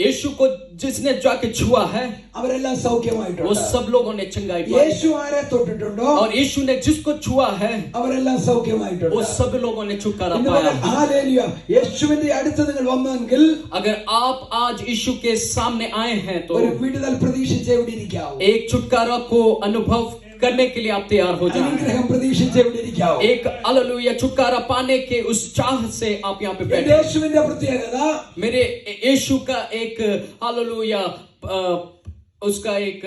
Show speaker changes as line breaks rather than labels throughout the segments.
यीशु को जिसने जाके छुआ है
അവരെല്ലാം സൗഖ്യമായിട്ടുണ്ട്.
वो सब लोगों ने चंगाई पाई
യേശു ആരെ തൊട്ടിട്ടുണ്ടോ
और यीशु ने जिसको छुआ है
അവരെല്ലാം സൗഖ്യമായിട്ടുണ്ട്.
वो सब लोगों ने छुटकारा
ഇന്ന്
पाया
പകൽ ഹല്ലേലൂയ യേശുവിന്റെ അടുത്ത് നിങ്ങൾ വന്നെങ്കിൽ
अगर आप आज यीशु के सामने आए हैं तो
ഒരു വിടുതൽ പ്രതീക്ഷിച്ച് എവിടെ ഇരിക്കാവൂ.
एक छुटकारा को अनुभव करने के लिए आप तैयार हो जाएं
അനുഗ്രഹം പ്രതീക്ഷിച്ച് എവിടെ ഇരിക്കാവൂ.
एक हालेलुया छुटकारा पाने के उस चाह से आप यहाँ पे बैठे
യേശുവിന്റെ പ്രത്യേകത
मेरे यीशु का एक हालेलुया उसका एक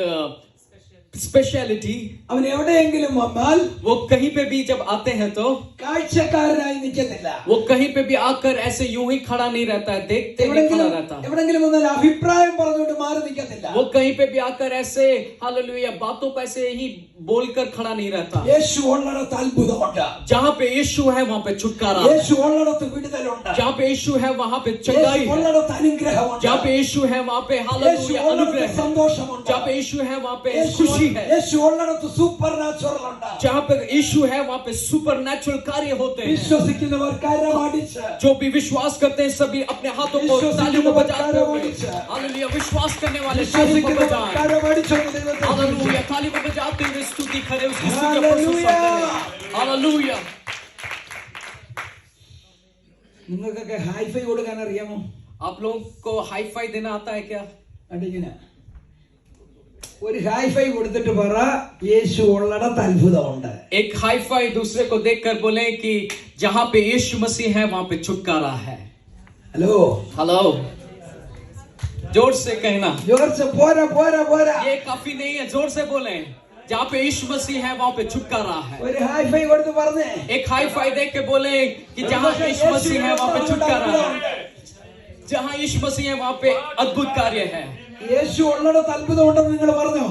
स्पेशलिटी
അവൻ എവിടെയെങ്കിലും വന്നാൽ
वो कहीं पे भी जब आते हैं तो
കാഴ്ചക്കാരനായി നിൽക്കുന്നില്ല.
वो कहीं पे भी आकर ऐसे यूं ही खड़ा नहीं रहता है देखते ही खड़ा रहता
എവിടെയെങ്കിലും വന്നാൽ അഭിപ്രായം പറഞ്ഞുകൊണ്ട് മാറി നിൽക്കത്തില്ല.
वो कहीं पे भी आकर ऐसे हालेलुया बातों पे ऐसे ही बोलकर खड़ा नहीं रहता
യേശു ഉള്ളിടത്ത് അത്ഭുതമുണ്ട്.
जहाँ पे यीशु है वहाँ पे छुटकारा
യേശു ഉള്ളിടത്ത് വിടുതലുണ്ട്.
जहाँ पे यीशु है वहाँ पे चंगाई
യേശു
है
ഉള്ളിടത്ത് അനുഗ്രഹമുണ്ട്.
जहाँ पे यीशु है वहाँ पे
യേശു
हालेलुया अनुग्रह
ഉള്ളിടത്ത്
है
സന്തോഷമുണ്ട്.
जहाँ पे यीशु है वहाँ पे
യേശു
खुशी है
യേശു ഉള്ളിടത്ത് സൂപ്പർ നാച്ചുറൽ ഉണ്ട്.
जहाँ पे यीशु है वहाँ पे सुपर नेचुरल कार्य होते हैं
വിശ്വസിക്കുന്നവർ കരമടിച്ച്
जो भी विश्वास करते हैं सभी अपने हाथों को तालियों को बजाते हुए हालेलुया विश्वास करने वाले तालियों को
വിശ്വസിക്കുന്നവർ
बजाएं
കരമടിച്ചൊന്ന് ദൈവത്തെ
हालेलुया ताली को बजाते हुए स्तुति करें उसकी स्तुति का प्रशंसा करें हालेलुया
നിങ്ങൾക്കൊക്കെ ഹൈഫൈ കൊടുക്കാൻ അറിയാമോ?
आप लोगों को हाई फाई देना आता है क्या
അടിങ്ങനെ ഒരു ഹൈഫൈ കൊടുത്തിട്ട് പറ യേശു ഉള്ളിടത്ത് അത്ഭുതമുണ്ട്.
एक हाई फाई दूसरे को देखकर बोले कि जहाँ पे यीशु मसीह है वहाँ पे छुटकारा है
ഹലോ
हेलो जोर से कहना
ജോർജ് പോരാ പോരാ പോരാ
ये काफी नहीं है जोर से बोले जहाँ पे यीशु मसीह है वहाँ पे छुटकारा है
ഒരു ഹൈഫൈ കൊടുത്ത് പറഞ്ഞേ
एक हाई फाई देख के बोले कि जहाँ यीशु मसीह है वहाँ पे छुटकारा है जहाँ यीशु मसीह है वहाँ पे अद्भुत कार्य है
യേശു ഉള്ളിടത്ത് അത്ഭുതമുണ്ടെന്ന് നിങ്ങൾ പറഞ്ഞോ?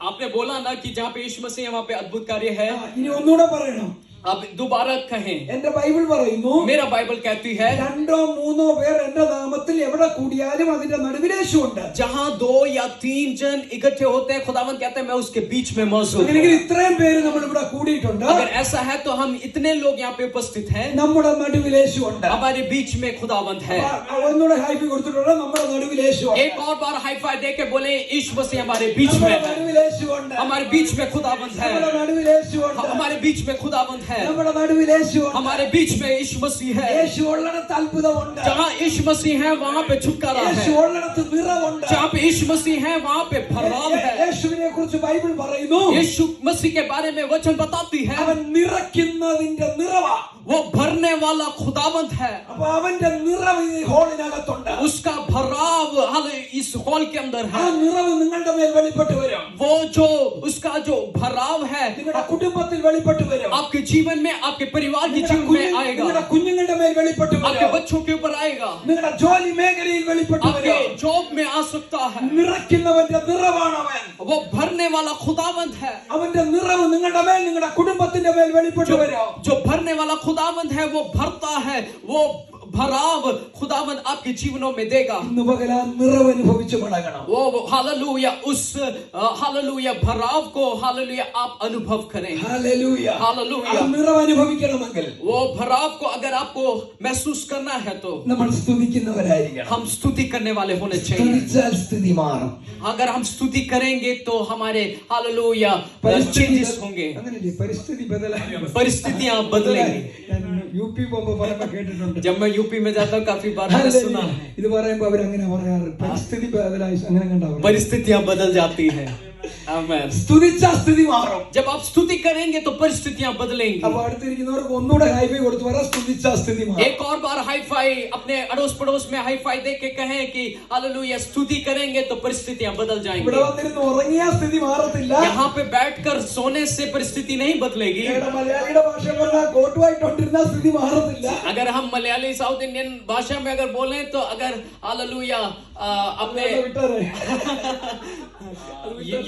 आपने बोला ना कि जहाँ पे यीशु मसीह है वहाँ पे अद्भुत कार्य है
ഇനി ഒന്നുകൂടെ പറയണം.
आप दोबारा कहें
എന്റെ ബൈബിൾ പറയുന്നു
मेरा बाइबल कहती है
രണ്ടോ മൂന്നോ പേർ എന്റെ നാമത്തിൽ എവിടെ കൂടിയാലും അതിന്റെ നടുവിൽ യേശു ഉണ്ട്.
जहाँ 2 या 3 जन इकट्ठे होते हैं खुदावंद कहते हैं मैं उसके बीच में मौजूद हूँ
അങ്ങനെയെങ്കിൽ ഇത്രയും പേര് നമ്മൾ ഇവിടെ കൂടിയിട്ടുണ്ട്.
अगर ऐसा है तो हम इतने लोग यहाँ पे उपस्थित हैं
നമ്മുടെ നടുവിൽ യേശു ഉണ്ട്.
हमारे बीच में खुदावंद है
ഒന്നുകൂടെ ഹൈഫൈ കൊടുത്തിട്ടുണ്ട്. നമ്മുടെ നടുവിൽ യേശു ഉണ്ട്.
एक और बार हाई फाई दे के बोले यीशु मसीह हमारे बीच में
നമ്മുടെ
है
നടുവിൽ യേശു ഉണ്ട്.
हमारे बीच में खुदावंद है
നമ്മുടെ നടുവിൽ യേശു ഉണ്ട്.
हमारे बीच में खुदावंद है
നമ്മുടെ നടുവിൽ യേശു ഉണ്ട്.
हमारे बीच में यीशु मसीह है
യേശു ഉള്ളിടത്ത് അത്ഭുതമുണ്ട്.
जहाँ यीशु मसीह है वहाँ पे छुटकारा
യേശു
है
ഉള്ളിടത്ത് നിറവുണ്ട്.
जहाँ पे यीशु मसीह है वहाँ पे भरमाव है
യേശുവിനെ കുറിച്ച് ബൈബിൾ പറയുന്നു
यीशु मसीह के बारे में वचन बताती है
അവൻ നിറയ്ക്കുന്നതിന്റെ നിറവാ.
वो भरने वाला खुदावंद है
അപ്പൊ അവന്റെ നിറവ് ഈ ഹോളിനകത്തുണ്ട്.
उसका भराव इस हॉल के अंदर
ആ
है
നിറവ് നിങ്ങളുടെ മേൽ വെളിപ്പെട്ട് വരും.
वो जो उसका जो भराव है
നിങ്ങളുടെ കുടുംബത്തിൽ വെളിപ്പെട്ട് വരും.
आपके जीवन में आपके परिवार के जीवन में आएगा
നിങ്ങളുടെ കുഞ്ഞുങ്ങളുടെ മേൽ വെളിപ്പെട്ട്
आपके
വരും.
बच्चों के ऊपर आएगा
നിങ്ങളുടെ ജോലി മേഖലയിൽ വെളിപ്പെട്ട്
आपके
വരും.
जॉब में आ सकता है
നിറയ്ക്കുന്നവന്റെ നിറവാണ് അവൻ.
वो भरने वाला खुदावंद है
അവന്റെ നിറവ് നിങ്ങളുടെ മേൽ നിങ്ങളുടെ കുടുംബത്തിന്റെ മേൽ വെളിപ്പെട്ട് വരും.
जो भरने वाला खुदावंद है वो भरता है वो भराव खुदावंद आपके जीवनों में देगा
ഇന്ന് പകൽ ആ നിറവ് അനുഭവിച്ചു മടങ്ങണം.
वो हालेलुया उस हालेलुया भराव को हालेलुया आप अनुभव करें
ഹല്ലേലൂയ.
हालेलुया
ആ നിറവ് അനുഭവിക്കണമെങ്കിൽ
वो भराव को अगर आपको महसूस करना है तो
നമ്മൾ സ്തുതിക്കുന്നവരായിരിക്കണം.
हम स्तुति करने वाले होने चाहिए
സ്തുതിച്ചാൽ സ്ഥിതി മാറും.
अगर हम स्तुति करेंगे तो हमारे हालेलुया चेंजेस होंगे
അങ്ങനെയല്ലേ പരിസ്ഥിതി ബദലായി.
परिस्थितियां बदलेंगी
ഞാൻ യുപി പോകുമ്പോ പറയുമ്പോ കേട്ടിട്ടുണ്ട്.
जब मैं यूपी में जाता हूँ काफी बार मैंने सुना है
ഇത് പറയുമ്പോ അവരങ്ങനെ പറയാറ് പരിസ്ഥിതി ബദലായി അങ്ങനെ കണ്ടാവും.
परिस्थितियां बदल जाती हैं आमीन
സ്തുതിച്ചാൽ സ്ഥിതി മാറും.
जब आप स्तुति करेंगे तो परिस्थितियां बदलेंगी
അപ്പൊ അടുത്തിരിക്കുന്നവർക്ക് ഒന്നുകൂടെ ഹൈഫൈ കൊടുത്തു പറ സ്തുതിച്ചാൽ സ്ഥിതി മാറും.
एक और बार हाई फाई अपने अड़ोस पड़ोस में हाई फाई दे के कहें कि हालेलुया स्तुति करेंगे तो परिस्थितियां बदल
ഇവിടെ
जाएंगी
വന്നിരുന്ന് ഉറങ്ങിയാൽ സ്ഥിതി മാറത്തില്ല.
यहाँ पे बैठकर सोने से परिस्थिति नहीं बदलेगी
ഇവിടെ മലയാളിയുടെ ഭാഷ പറഞ്ഞാൽ കോട്ടുവായിട്ടോണ്ടിരുന്ന സ്ഥിതി മാറത്തില്ല.
अगर हम मलयाली साउथ इंडियन भाषा में अगर बोलें तो अगर हालेलुया अपने
വിട്ടാരെ.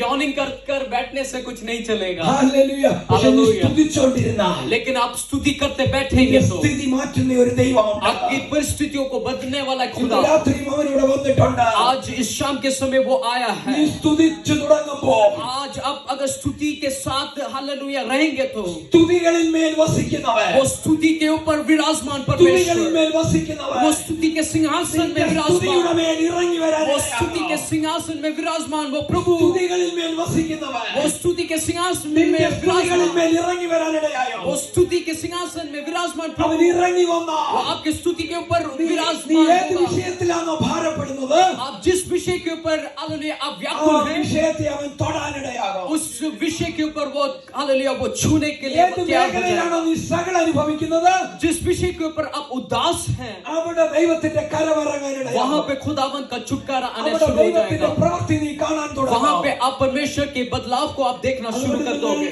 यौनिक आमीन कर बैठने से कुछ नहीं चलेगा,
ഹല്ലേലൂയ. പക്ഷേ നീ
ഹല്ലേലൂയ.
സ്തുതിച്ചോണ്ടിരുന്നാൽ
लेकिन आप स्तुति करते बैठेंगे तो
സ്ഥിതി മാറ്റുന്ന ഒരു ദൈവമുണ്ട്.
आपकी परिस्थितियों को बदलने वाला
ഇന്ന്
खुदा
രാത്രിയും അവൻ ഇവിടെ വന്നിട്ടുണ്ട്.
आज इस शाम के समय वो आया है.
നീ സ്തുതിച്ചു തുടങ്ങുമ്പോൾ
आज आप अगर स्तुति के साथ हालेलुया रहेंगे तो
സ്തുതികളിൽ മേൽ വസിക്കുന്നവൻ,
वो स्तुति के ऊपर विराजमान
സ്തുതികളിൽ
परमेश्वर,
മേൽ വസിക്കുന്നവൻ
वो स्तुति के सिंहासन में
സ്തുതിയുടെ
विराजमान,
മേൽ ഇറങ്ങി വരാൻ
वो स्तुति के सिंहासन में विराजमान वो प्रभु,
സ്തുതികളിൽ മേൽ വസിക്കുന്നവൻ
वो स्तुति के सिंहासन में
നിന്റെ സ്തുതികളിൽ
विराजमान,
മേൽ ഇറങ്ങി വരാനിടയായോ?
वो स्तुति के सिंहासन में विराजमान
അവൻ
प्रभु,
ഇറങ്ങി വന്ന
वो आपके स्तुति के ऊपर
നീ
विराजमान
ഏത്
होगा.
വിഷയത്തിലാണോ ഭാരപ്പെടുന്നത്
आप जिस विषय के ऊपर हालेलुया आप
ആ
व्याकुल हैं,
വിഷയത്തെ അവൻ തൊടാനിടയാകും.
उस विषय के ऊपर वो हालेलुया वो छूने के लिए
ഏത്
वो तैयार हो जाएगा.
മേഖലയിലാണോ നീ സകല അനുഭവിക്കുന്നത്
जिस विषय के ऊपर आप उदास हैं,
അവിടെ ദൈവത്തിന്റെ
वहां
കരവറങ്ങാനിടയാകും.
पे खुदावन का छुटकारा आने
അവിടെ
शुरू हो
ദൈവത്തിന്റെ
जाएगा.
പ്രവൃത്തി നീ കാണാൻ
वहां पे
തുടങ്ങും.
आप परमेश्वर के बदलाव को आप देखना शुरू कर दोगे.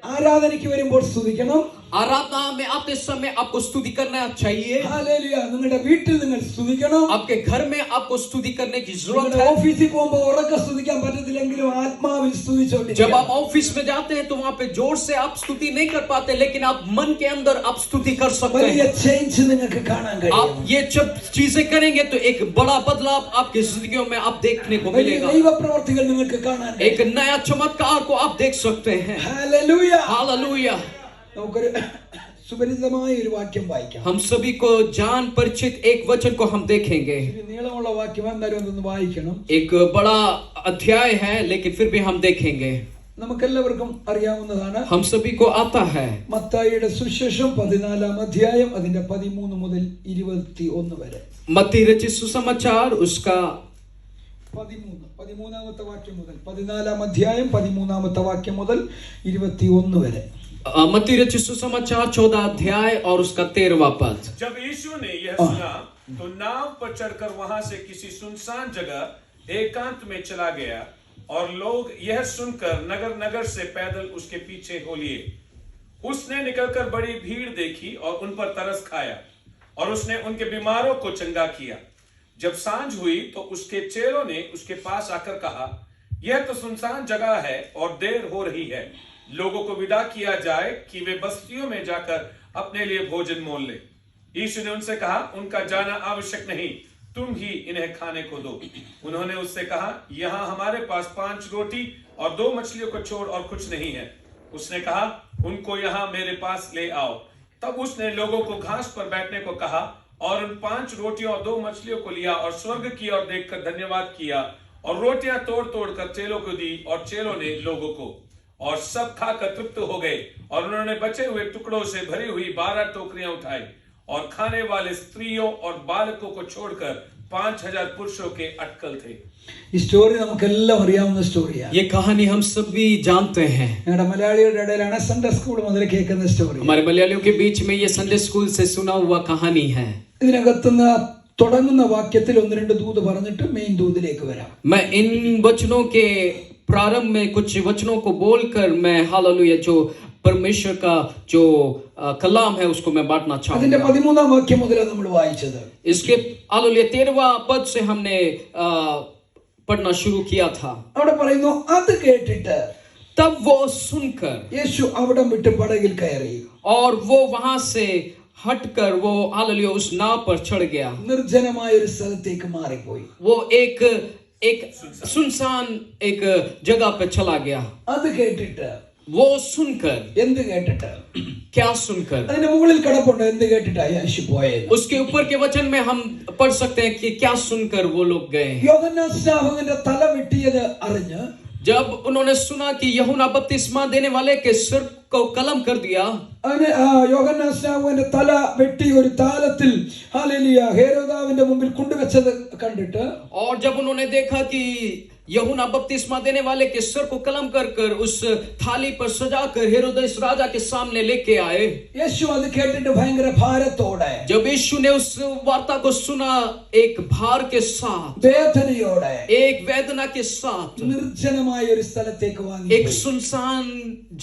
ആരാധനയ്ക്ക് വരുമ്പോൾ സ്തുതിക്കണം.
आराधना में आते समय आपको स्तुति करना चाहिए.
ഹല്ലേലൂയ. നിങ്ങളുടെ വീട്ടിൽ നിങ്ങൾ സ്തുതിക്കണം.
आपके घर में आपको स्तुति करने की जरूरत
നിങ്ങളുടെ
है.
ഓഫീസിൽ പോകുമ്പോൾ ഉറക്കെ സ്തുതിക്കാൻ പറ്റത്തില്ലെങ്കിലും ആത്മാവിൽ
जब
സ്തുതിച്ചോണ്ടിരിക്കണം.
आप ऑफिस में जाते हैं तो वहां पे जोर से आप स्तुति नहीं कर पाते, लेकिन आप मन के अंदर आप स्तुति कर सकते
വലിയ
हैं.
ചേഞ്ച് നിങ്ങൾക്ക് കാണാൻ കഴിയും.
आप ये जब चीजें करेंगे तो एक बड़ा बदलाव आपकी जिंदगियों में आप देखने को
വലിയ
मिलेगा.
ദൈവപ്രവർത്തികൾ നിങ്ങൾക്ക് കാണാൻ
एक
കഴിയും.
नया चमत्कार को आप देख सकते हैं.
ഹല്ലേലൂയ.
हालेलुया.
നമുക്കൊരു സുപരിചിതമായ ഒരു വാക്യം വായിക്കാം.
हम सभी को जान परिचित एक वचन को हम देखेंगे.
ഒരു നീളമുള്ള വാക്യം എന്തായാലും ഒന്ന് വായിക്കണം.
एक बड़ा अध्याय है, लेकिन फिर भी हम देखेंगे.
നമുക്കെല്ലാവർക്കും അറിയാവുന്നതാണ്.
हम सभी को आता है.
മത്തായിയുടെ സുവിശേഷം 14 അധ്യായം അതിന്റെ 13 മുതൽ 21 വരെ.
मत्ती रचित सुसमाचार उसका
13ാമത്തെ വാക്യം മുതൽ 14 അധ്യായം 13ാമത്തെ വാക്യം മുതൽ 21 വരെ.
मत्ती रचित सुसमाचार 14 अध्याय और उसका 13वां पद.
जब यीशु ने यह सुना तो नाव पर चढ़कर वहां से किसी सुनसान जगह एकांत में चला गया और लोग यह सुनकर नगर नगर से पैदल उसके पीछे हो लिए. उसने निकलकर बड़ी भीड़ देखी और उन पर तरस खाया और उसने उनके बीमारों को चंगा किया. जब सांझ हुई तो उसके चेलों ने उसके पास आकर कहा, यह तो सुनसान जगह है और देर हो रही है. लोगों को विदा किया जाए कि वे बस्तियों में जाकर अपने लिए भोजन मोल ले. यीशु ने उनसे कहा, उनका जाना आवश्यक नहीं, तुम ही इन्हें खाने को दो. उन्होंने उससे कहा, यहाँ हमारे पास 5 रोटी और 2 मछलियों को छोड़ और कुछ नहीं है. उसने कहा, उनको यहाँ मेरे पास ले आओ. तब उसने लोगों को घास पर बैठने को कहा और उन 5 रोटियों और 2 मछलियों को लिया और स्वर्ग की ओर देखकर धन्यवाद किया और रोटियां तोड़ तोड़ कर चेलों को दी और चेलों ने लोगों को. और सब खाकर तृप्त हो गए और उन्होंने बचे हुए टुकड़ों से भरी हुई 12 टोकरियां उठाई और खाने वाले स्त्रियों और बालकों को छोड़कर 5000 पुरुषों के अटकल थे.
ഈ സ്റ്റോറി നമുക്കെല്ലാം അറിയാവുന്ന സ്റ്റോറിയാണ്.
ये कहानी हम सभी जानते हैं.
ഞങ്ങളുടെ മലയാളികളുടെ ഇടയിലാണ് സൺഡേ സ്കൂൾ മുതൽ കേൾക്കുന്ന സ്റ്റോറി.
हमारे मलयालियों के बीच में ये संडे स्कूल से सुना हुआ कहानी है.
ഇതിനകത്തുനിന്ന് തുടങ്ങുന്ന വാക്യത്തിൽ 1-2 ദൂത് പറഞ്ഞിട്ട് മെയിൻ ദൂതിലേക്ക് വരാം.
मैं इन वचनों के प्रारंभ में कुछ वचनों को बोलकर मैं हालेलुया जो परमेश्वर का जो कलाम है उसको मैं बांटना
അതിന്റെ
चाहूंगा.
13ാം വാക്യം മുതലാണ് നമ്മൾ വായിച്ചത്.
इसके हालेलुया 13वां पद से हमने पढ़ना शुरू किया था.
അവിടെ പറയുന്നു, അത് കേട്ടിട്ട്
तब वो सुनकर
യേശു അവിടം വിട്ട് പടകിൽ കയറി
और वो वहां से हटकर वो हालेलुया उस नाव पर चढ़ गया.
നിർജ്ജനമായ ഒരു സ്ഥലത്തേക്ക് മാറിപ്പോയി.
वो एक सुनसान एक जगह पे चला गया.
അത് കേട്ടിട്ട്
वो सुनकर
എന്ത് കേട്ടിട്ട്?
क्या सुनकर
അതിന്റെ മുകളിൽ കിടപ്പുണ്ട്, എന്ത് കേട്ടിട്ടാ യേശു പോയത്?
उसके ऊपर के वचन में हम पढ़ सकते हैं कि क्या सुनकर वो लोग गए.
യോഹന്നാൻ സ്നാപകന്റെ തല വെട്ടിയത് അറിഞ്ഞ്
जब उन्होंने सुना कि यूहन्ना बपतिस्मा देने वाले के सिर को कलम कर दिया,
അവന് യോഹന്നാൻ സ്നാപകന്റെ തല വെട്ടി ഒരു താലത്തിൽ ഹല്ലേലൂയ ഹേരോദാവിന്റെ മുമ്പിൽ കൊണ്ടുവച്ചത് കണ്ടിട്ട്
और जब उन्होंने देखा कि यूहन्ना बपतिस्मा देने वाले के सिर को कलम कर कर उस थाली पर सजाकर हेरोदेस राजा के सामने लेके आए,
യേശു അത് കേട്ടിട്ട് ഭയങ്കര ഭാരത്തോടെ
जब यीशु ने उस वार्ता को सुना एक भार के साथ,
വേദനയോടെ
एक वेदना के साथ
നിർജ്ജനമായ ഒരു സ്ഥലത്തേക്ക്
एक
വാങ്ങി
सुनसान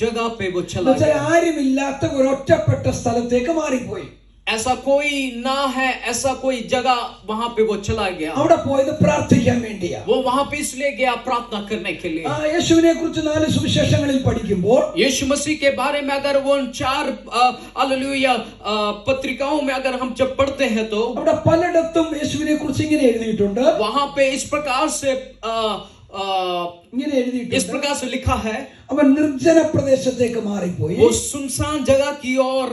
जगह पे वो चला गया.
ആരുമില്ലാത്ത ഒരു ഒറ്റപ്പെട്ട സ്ഥലത്തേക്ക് മാറിപ്പോയി.
ऐसा कोई ना है, ऐसा कोई जगह वहां पे वो चला गया।
അവിടെ പോയത് പ്രാർത്ഥിക്കാൻ വേണ്ടിയാ.
वो वहां पे इसलिए गया प्रार्थना करने के लिए।
യേശുവിനെ കുറിച്ച് 4 സുവിശേഷങ്ങളിൽ പഠിക്കുമ്പോൾ
यीशु मसीह के बारे में अगर वो उन 4 हालेलुया पत्रिकाओं में अगर हम जब पढ़ते हैं तो
അവിടെ പലയിടത്തും യേശുവിനെ കുറിച്ച് ഇങ്ങനെ എഴുതിയിട്ടുണ്ട്.
वहां पे इस प्रकार से
ഇങ്ങനെ
इस
എഴുതിയിട്ടുണ്ട്.
प्रकार से लिखा है,
അവൻ നിർജ്ജന പ്രദേശത്തേക്ക് മാറിപ്പോയി.
वो सुनसान जगह की ओर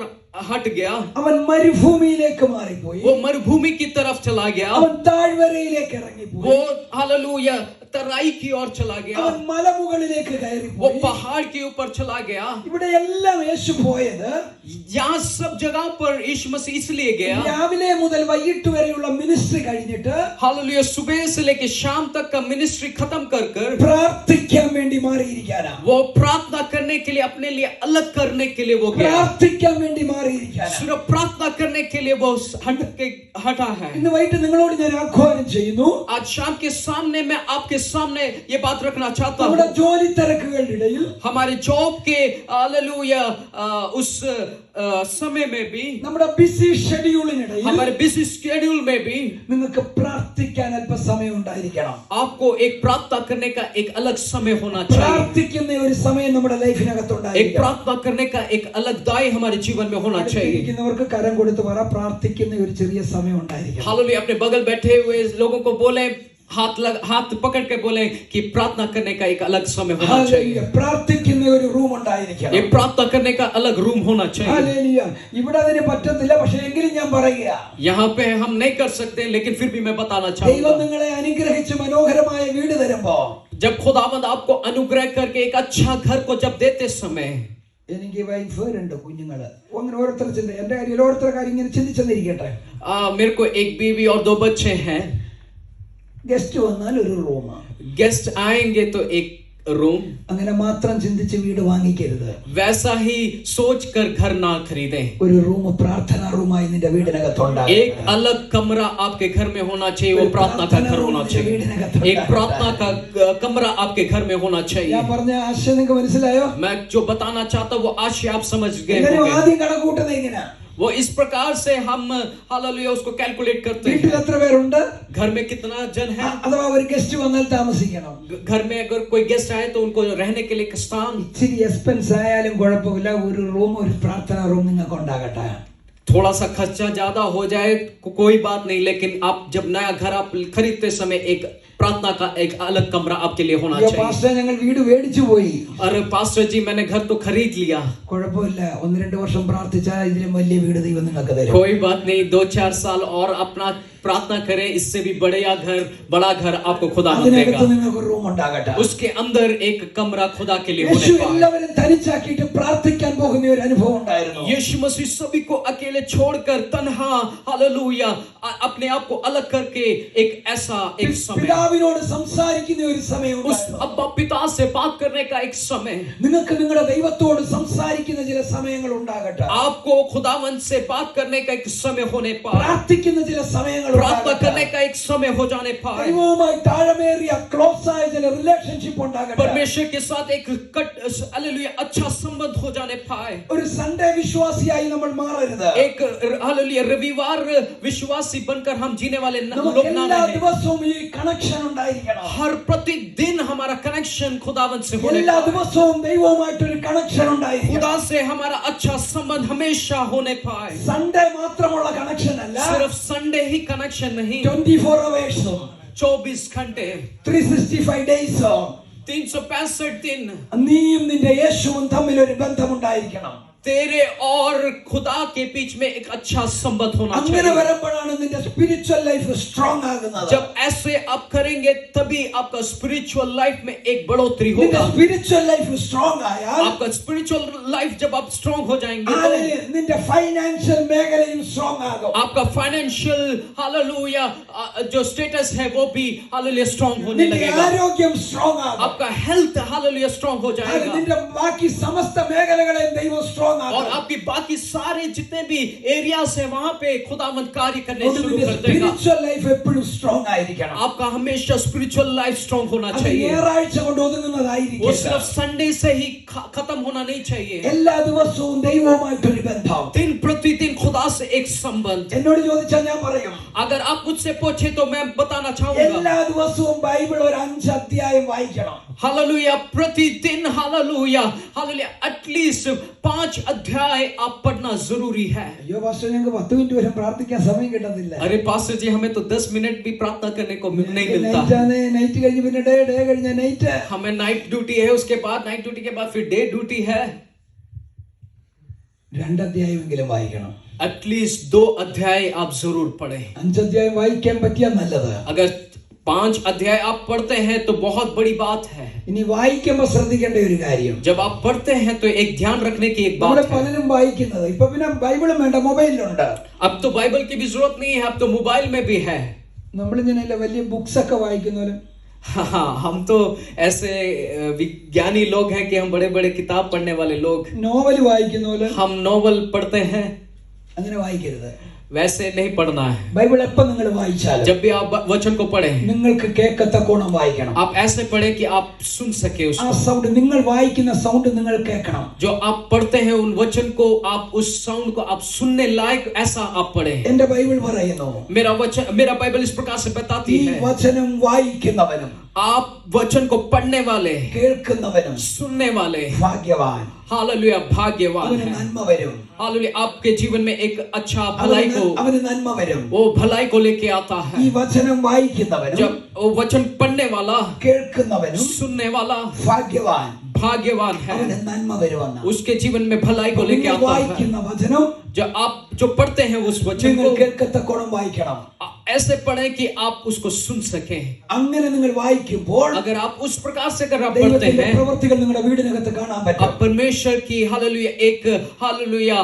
हट गया,
അവൻ മരുഭൂമിയിലേക്ക് മാറിപ്പോയി.
वो मरुभूमि की तरफ चला गया,
അവൻ താഴ്വരയിലേക്ക് ഇറങ്ങിപ്പോയി.
वो हालेलुया तराई की ओर चला गया,
അവൻ മലമുകളിലേക്ക്
वो
കയറിപ്പോയി.
पहाड़ के ऊपर चला गया।
ഇവിടെ എല്ലാം യേശു പോയത്
यहाँ सब जगह पर यीशु मसीह इसलिए गया,
രാവിലെ മുതൽ വൈകിട്ട് വരെയുള്ള മിനിസ്ട്രി കഴിഞ്ഞിട്ട്
हालेलुया सुबह से लेके शाम तक का मिनिस्ट्री खत्म कर
പ്രാർത്ഥിക്കാൻ വേണ്ടി മാറിയിരിക്കാനാ.
वो प्रार्थना करने के लिए, अपने लिए अलग करने के लिए वो गया,
പ്രാർത്ഥിക്കാൻ വേണ്ടി മാറിയിരിക്കാനാ.
सिर्फ प्रार्थना करने के लिए वो हटा है।
ഇന്ന് വൈകിട്ട് നിങ്ങളോട് ഞാൻ ആഹ്വാനം ചെയ്യുന്നു.
आज शाम के सामने मैं आपके सामने ये बात रखना चाहता
നമ്മുടെ
हूँ,
ജോലി തിരക്കുകളുടെ ഇടയിൽ
हमारे जॉब के हालेलुया उस समय में भी,
നമ്മുടെ ബിസി ഷെഡ്യൂളിനിടയിൽ
हमारे बिजी स्केड्यूल में भी
നിങ്ങൾക്ക് പ്രാർത്ഥിക്കാൻ അല്പസമയം ഉണ്ടായിരിക്കണം.
आपको एक प्रार्थना करने का एक अलग समय होना चाहिए।
പ്രാർത്ഥിക്കുന്ന ഒരു സമയം നമ്മുടെ ലൈഫിനകത്ത്
एक
ഉണ്ടായിരിക്കണം.
प्रार्थना करने का एक अलग दाय हमारे जीवन में होना चाहिए।
ഇരിക്കുന്നവർക്ക് കരം കൊടുത്ത് പറ, പ്രാർത്ഥിക്കുന്ന ഒരു ചെറിയ സമയം ഉണ്ടായിരിക്കണം.
हालेलुया अपने बगल बैठे हुए लोगों को बोले, हाथ पकड़ के बोले कि प्रार्थना करने का एक अलग समय होना चाहिए,
പ്രാർത്ഥിക്കുന്ന ഒരു റൂം ഉണ്ടായിരിക്കണം.
एक प्रार्थना करने का अलग रूम होना चाहिए।
ഹല്ലേലൂയ. ഇവിടെ അതിന് പറ്റത്തില്ല, പക്ഷേ എങ്കിലും ഞാൻ പറയുക,
यहाँ पे हम नहीं कर सकते, लेकिन फिर भी मैं बताना
ദൈവം
चाहूंगा,
നിങ്ങളെ അനുഗ്രഹിച്ച് മനോഹരമായ വീട് തരുമ്പോ,
जब खुदावंद आपको अनुग्रह करके एक अच्छा घर को जब देते समय,
എനിക്ക് വൈഫ് 2 കുഞ്ഞുങ്ങള്, അങ്ങനെ ഓരോരുത്തർ ചിന്ത, എന്റെ കാര്യം ഓരോരുത്തരുടെ കാര്യം ഇങ്ങനെ ചിന്തിച്ചെന്നിരിക്കട്ടെ.
मेरे को एक बीवी और 2 बच्चे हैं।
ഗസ്റ്റ് വന്നാൽ ഒരു റൂം,
गेस्ट आएंगे तो एक रूम,
അങ്ങനെ മാത്രം ചിന്തിച്ച് വീട് വാങ്ങിക്കരുത്.
वैसा ही सोच कर घर ना खरीदें।
ഒരു റൂം പ്രാർത്ഥനാ റൂമായി നിന്റെ വീടിനകത്തുണ്ടാകും.
एक अलग कमरा आपके घर में होना चाहिए, वो प्रार्थना का घर होना चाहिए। एक प्रार्थना का कमरा आपके घर में होना
ഞാൻ
चाहिए।
പറഞ്ഞ ആശയം നിങ്ങൾക്ക് മനസ്സിലായോ?
मैं जो बताना चाहता हूँ वो आशय आप समझ गए
എങ്ങനെ
होंगे।
ആദ്യം കണക്കൂട്ടുന്നത് ഇങ്ങനെ,
वो इस प्रकार से हम हालेलुया उसको कैलकुलेट करते
വീട്ടിൽ
हैं,
എത്ര പേരുണ്ട്,
घर में कितना जन है,
അഥവാ ഒരു ഗസ്റ്റ് വന്നാൽ താമസിക്കണം.
घर में अगर कोई गेस्ट आए तो उनको रहने के लिए एक स्थान,
ഇച്ചിരി എക്സ്പെൻസ് ആയാലും കുഴപ്പമില്ല, ഒരു റൂം, ഒരു പ്രാർത്ഥനാ റൂം നിങ്ങൾക്ക് ഉണ്ടാകട്ടെ.
थोड़ा सा खर्चा ज्यादा हो जाए कोई बात नहीं, लेकिन आप जब नया घर आप खरीदते समय एक प्रार्थना का एक अलग कमरा आपके लिए होना चाहिए।
പാസ്റ്റർ ഞങ്ങൾ വീട് മേടിച്ചു പോയി.
अरे पास्टर जी मैंने घर तो खरीद लिया,
കുഴപ്പമില്ല, 1-2 വർഷം പ്രാർത്ഥിച്ചാൽ ഇതിലും വലിയ വീട് ദൈവം നിങ്ങൾക്ക് തരും.
कोई बात नहीं, 2-4 साल और अपना प्रार्थना करें, इससे भी बड़ा घर आपको खुदा
അതിനകത്ത്
देगा।
നിങ്ങൾക്ക് റൂം ഉണ്ടാകട്ടെ.
उसके अंदर एक कमरा खुदा के लिए
യേശു
होने पाए।
എല്ലാവരും തനിച്ചാക്കിയിട്ട് പ്രാർത്ഥിക്കാൻ പോകുന്ന ഒരു അനുഭവം ഉണ്ടായിരുന്നു.
यीशु मसीह सभी को अकेले छोड़कर तन्हा हालेलुया अपने आप को अलग करके एक ऐसा एक समय,
പിതാവിനോട് സംസാരിക്കുന്ന ഒരു സമയം
उस
ഉണ്ടായിരുന്നു.
अब्बा पिता से बात करने का एक समय,
നിങ്ങൾക്ക് നിങ്ങളുടെ ദൈവത്തോട് സംസാരിക്കുന്ന ചില സമയങ്ങൾ ഉണ്ടാകട്ടെ.
आपको खुदावंद से बात करने का एक समय होने पाए,
പ്രാർത്ഥിക്കുന്ന ചില സമയങ്ങൾ
प्रार्थना करने का एक समय हो जाने पाए,
ദൈവവുമായി താഴമേറിയ ക്ലോസ് ആയ ചില റിലേഷൻഷിപ്പ് ഉണ്ടാകട്ടെ.
परमेश्वर के साथ एक हालेलुया अच्छा संबंध हो जाने पाए।
ഒരു സൺഡേ വിശ്വാസിയായി നമ്മൾ മാറരുത്.
एक हालेलुया रविवार विश्वासी बनकर हम जीने वाले
നമുക്ക്
लोग ना
എല്ലാ
रहें।
ദിവസവും ഈ കണക്ഷൻ ഉണ്ടായിരിക്കണം.
हर प्रतिदिन हमारा कनेक्शन खुदावंद से होने
എല്ലാ
पाए,
ദിവസവും ദൈവവുമായിട്ടൊരു കണക്ഷൻ ഉണ്ടായിരിക്കണം.
खुदा से हमारा अच्छा संबंध हमेशा होने पाए।
സൺഡേ മാത്രമുള്ള കണക്ഷൻ അല്ല,
सिर्फ संडे ही कनेक्शन नहीं,
24 അവേഴ്സും
24 घंटे
365 ഡേയ്സും
365 दिन
നീയും നിന്റെ യേശുവും തമ്മിൽ ഒരു ബന്ധമുണ്ടായിരിക്കണം.
तेरे और खुदा के बीच में एक अच्छा संबंध होना
അങ്ങനെ
चाहिए।
വരുമ്പോഴാണ് നിന്റെ സ്പിരിച്വൽ ലൈഫ് സ്ട്രോങ് ആകുന്നത്.
जब ऐसे आप करेंगे तभी आपका स्पिरिचुअल लाइफ में एक बढ़ोतरी
നിന്റെ
होगा।
സ്പിരിച്വൽ ലൈഫ് സ്ട്രോങ് ആയാൽ
आपका स्पिरिचुअल लाइफ जब आप स्ट्रांग हो जाएंगे
നിന്റെ ഫൈനാൻഷ്യൽ മേഖലയും സ്ട്രോങ് ആകും.
आपका फाइनेंशियल हालेलुया जो स्टेटस है वो भी हालेलुया स्ट्रांग होने
നിന്റെ
लगेगा।
ആരോഗ്യം സ്ട്രോങ് ആകും.
आपका हेल्थ हालेलुया स्ट्रांग हो जाएगा।
നിന്റെ ബാക്കി സമസ്ത മേഖലകളെയും ദൈവം സ്ട്രോങ് സ്ട്രോങ്
और
ആക്കും.
आपकी बाकी सारे जितने भी एरियाज है वहां पे खुदावंद कार्य करने
അതുകൊണ്ട്
शुरू
നിന്റെ
कर देगा.
സ്പിരിച്വൽ ലൈഫ് എപ്പോഴും സ്ട്രോങ് ആയിരിക്കണം.
आपका हमेशा स्पिरिचुअल लाइफ स्ट्रांग होना
അത്
चाहिए.
ഞായറാഴ്ച കൊണ്ട്
वो
ഒതുങ്ങുന്നതായിരിക്കും.
सिर्फ संडे से ही खत्म होना नहीं चाहिए.
എല്ലാ ദിവസവും ദൈവവുമായിട്ടൊരു ബന്ധം.
दिन प्रतिदिन खुदा से एक संबंध.
എന്നോട് ചോദിച്ചാൽ ഞാൻ പറയും,
अगर आप मुझसे पूछे तो मैं बताना चाहूंगा,
എല്ലാ ദിവസവും ബൈബിൾ ഒരു 5 അധ്യായം വായിക്കണം.
हालेलुया, प्रतिदिन हालेलुया हालेलुया एटलीस्ट 5 अध्याय आप पढ़ना जरूरी है.
അയ്യോ പാസ്റ്റർ, ഞങ്ങൾക്ക് 10 മിനിറ്റ് വരെ പ്രാർത്ഥിക്കാൻ സമയം കിട്ടുന്നില്ല.
अरे पास्टर जी, हमें तो 10 मिनट भी प्रार्थना करने को नहीं मिलता.
നൈറ്റ് കഴിഞ്ഞ് പിന്നെ ഡേ കഴിഞ്ഞ നൈറ്റ്.
हमें नाइट ड्यूटी है, उसके बाद नाइट ड्यूटी के बाद फिर डे ड्यूटी है.
2 അധ്യായമെങ്കിലും വായിക്കണം.
एटलीस्ट 2 अध्याय आप जरूर पढ़ें.
5 അധ്യായം വായിക്കാൻ പറ്റിയാൽ നല്ലത്.
अगर 5 अध्याय आप पढ़ते हैं तो बहुत बड़ी बात है.
ഇനി വായിക്കുമ്പോൾ ശ്രദ്ധിക്കേണ്ട ഒരു കാര്യം,
जब आप पढ़ते हैं तो एक ध्यान रखने की एक
നമ്മുടെ
बात है.
പലരും വായിക്കുന്നത് ഇപ്പൊ പിന്നെ ബൈബിളും വേണ്ട, മൊബൈലിലുണ്ട്.
अब तो बाइबल की भी जरूरत नहीं है, अब तो मोबाइल में भी है.
നമ്മളിങ്ങനെ വലിയ ബുക്സ് ഒക്കെ വായിക്കുന്നവരും.
हाँ, हम तो ऐसे विज्ञानी लोग हैं कि हम बड़े बड़े किताब पढ़ने वाले लोग.
നോവൽ വായിക്കുന്നവരും.
हम नॉवल पढ़ते हैं,
അങ്ങനെ വായിക്കരുത്.
वैसे नहीं पढ़ना है.
ബൈബിൾ എപ്പോൾ നിങ്ങൾ വായിച്ചാലും
जब भी आप वचन को पढ़ें,
നിങ്ങൾക്ക് കേൾക്കത്തക്കോണം വായിക്കണം.
आप ऐसे पढ़ें कि आप सुन सके
ആ
उसको.
സൗണ്ട്, നിങ്ങൾ വായിക്കുന്ന സൗണ്ട് നിങ്ങൾ കേൾക്കണം.
जो आप पढ़ते हैं उन वचन को, आप उस साउंड को आप सुनने लायक ऐसा आप पढ़ें.
എന്റെ ബൈബിൾ പറയുന്നു,
मेरा बाइबल इस प्रकार से बताती
ഈ
है,
വചനം വായിക്കുന്നവനും
आप वचन को पढ़ने वाले,
കേൾക്കുന്നവനും
सुनने वाले,
ഭാഗ്യവാൻ.
हालेलुया भाग्यवान
അവന്
है.
നന്മ വരും.
हालेलुया, आपके जीवन में एक अच्छा भलाई को,
അവന് നന്മ വരും.
वो भलाई को लेके आता
ഈ
है.
വചനം വായിക്കുന്നവനും
जब वो वचन पढ़ने वाला,
കേൾക്കുന്നവനും
सुनने वाला
ഭാഗ്യവാൻ.
भाग्यवान
അവന്
है.
നന്മ വരുമെന്ന്.
उसके जीवन में भलाई को लेके
നിങ്ങൾ
आता है.
വായിക്കുന്ന വചനം
जो आप जो पढ़ते हैं उस वचन
നിങ്ങൾ
को
കേൾക്കത്തക്കോണം വായിക്കണം.
ऐसे पढ़ें कि आप उसको सुन सकें.
അങ്ങനെ നിങ്ങൾ വായിക്കുമ്പോൾ
अगर आप उस प्रकार से अगर आप पढ़ते
ദൈവത്തിന്റെ
हैं,
പ്രവൃത്തികൾ നിങ്ങളുടെ വീടിനകത്ത് കാണാൻ പറ്റും.
आप परमेश्वर की हालेलुया एक हालेलुया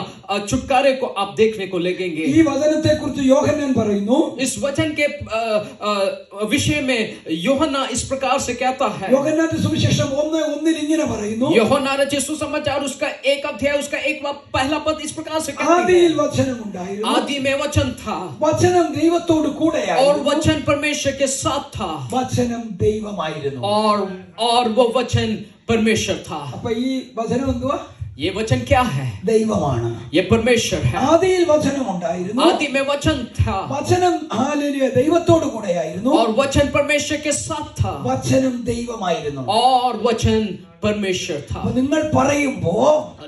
छुटकारे को आप देखने को लगेंगे.
ഈ വചനത്തെ കുറിച്ച് യോഹന്നാൻ പറയുന്നു,
इस वचन के विषय में യോഹന്നാൻ इस प्रकार से कहता है.
യോഹന്നാന്റെ സുവിശേഷം 1:1 ഇങ്ങനെ പറയുന്നു,
യോഹന്നാൻ रचित सुसमाचार उसका 1 अध्याय उसका 1 पहला पद इस प्रकार से कहती
ആദിയിൽ
है,
വചനം ഉണ്ടായിരുന്നു,
आदि में वचन था
വചനം ദൈവത്തോട്
और
കൂടെയായിരുന്നു,
वचन परमेश्वर के साथ था
വചനം ദൈവമായിരുന്നു.
और वो वचन परमेश्वर था.
അപ്പൊ ഈ വചനം എന്തുവാ?
ये वचन क्या है?
ദൈവമാണ്.
ये परमेश्वर है.
ആദിയിൽ വചനം ഉണ്ടായിരുന്നു,
आदि में वचन था
വചനം ഹല്ലേലൂയ ദൈവത്തോട് കൂടെയായിരുന്നു,
और वचन परमेश्वर के साथ था
വചനം ദൈവമായിരുന്നു.
और वचन परमेश्वर था.
അപ്പൊ നിങ്ങൾ പറയുമ്പോ,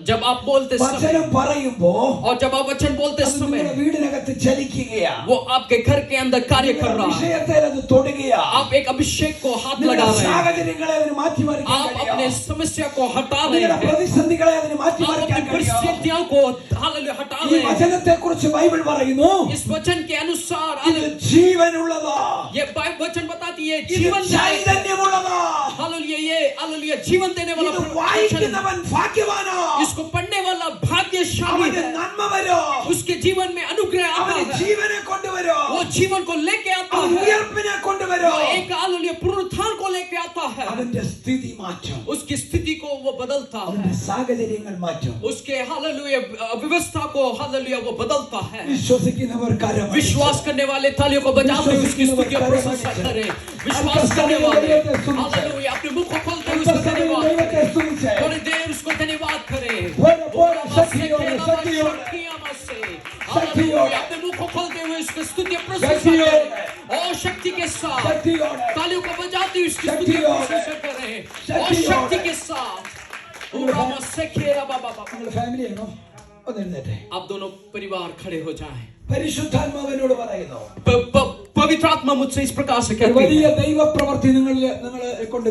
जब आप बोलते
വചനം
समय
പറയുമ്പോ
और जब आप वचन बोलते
അത്
समय
നിങ്ങളുടെ വീടിനകത്ത് ചലിക്കുകയാ.
वो आपके घर के अंदर कार्य कर रहा है.
വിഷയത്തെ അത് തൊടുകയാ.
आप एक अभिषेक को हाथ
നിങ്ങളുടെ
लगा रहे हैं.
സാഹചര്യങ്ങളെ അതിന് മാറ്റിമറിക്കാൻ
आप अपने
കഴിയും.
समस्या को हटा रहे
നിങ്ങളുടെ
हैं.
പ്രതിസന്ധികളെ അതിന്
आप
മാറ്റിമറിക്കാൻ
अपनी
കഴിയും.
परिस्थितियों को हालेलुया हटा
ഈ
रहे हैं.
വചനത്തെ കുറിച്ച് ബൈബിൾ പറയുന്നു,
इस वचन के अनुसार
ഇത് ജീവനുള്ളതാ,
ये वचन बताती है
ഇത്
जीवन
ചൈതന്യമുള്ളതാ,
हालेलुया, ये हालेलुया जीवन देने वाला
ഇത്
वचन.
വായിക്കുന്നവൻ ഭാഗ്യവാനാ,
इसको पढ़ने वाला भाग्यशाली
അവന്
है.
നന്മ വരും,
उसके जीवन में अनुग्रह आता
അവന്
है.
ജീവനെ കൊണ്ടുവരും,
वो जीवन को लेके आता
അവൻ
है.
ഉയർപ്പിനെ കൊണ്ടുവരും,
वो एक हालेलुया पुनरुत्थान को लेके आता है.
അവന്റെ സ്ഥിതി മാറ്റും,
उसकी स्थिति को वो बदलता
അവന്റെ
है.
സാഹചര്യങ്ങൾ മാറ്റും.
उसके हालेलुया व्यवस्था को हालेलुया वो बदलता है.
വിശ്വസിക്കുന്നവർ കരം
विश्वास करने वाले तालियों को बजाते हुए उसकी स्तुति और प्रशंसा करें. विश्वास करने वाले हालेलुया अपने मुख को खोलते हुए उसका धन्यवाद करें.
ദൈവത്തെ സ്തുതിച്ച്
थोड़ी देर उसको धन्यवाद करें.
ശക്തിയോടെ
हालेलुया अपने मुख को खोलते हुए उसकी स्तुति और प्रशंसा करें. और शक्ति के साथ
ശക്തിയോടെ
तालियों को बजाते हुए उसकी स्तुति और प्रशंसा करें. और शक्ति के साथ
നിങ്ങളുടെ ഫാമിലിയാണോ? ഒന്ന് എഴുന്നേറ്റെ.
आप दोनों परिवार खड़े हो जाएं.
പരിശുദ്ധാത്മാവിനോട് പറയുന്നു,
पवित्र आत्मा मुझसे इस प्रकार से
ഒരു
कहती है,
വലിയ ദൈവപ്രവൃത്തി നിങ്ങളെ കൊണ്ട്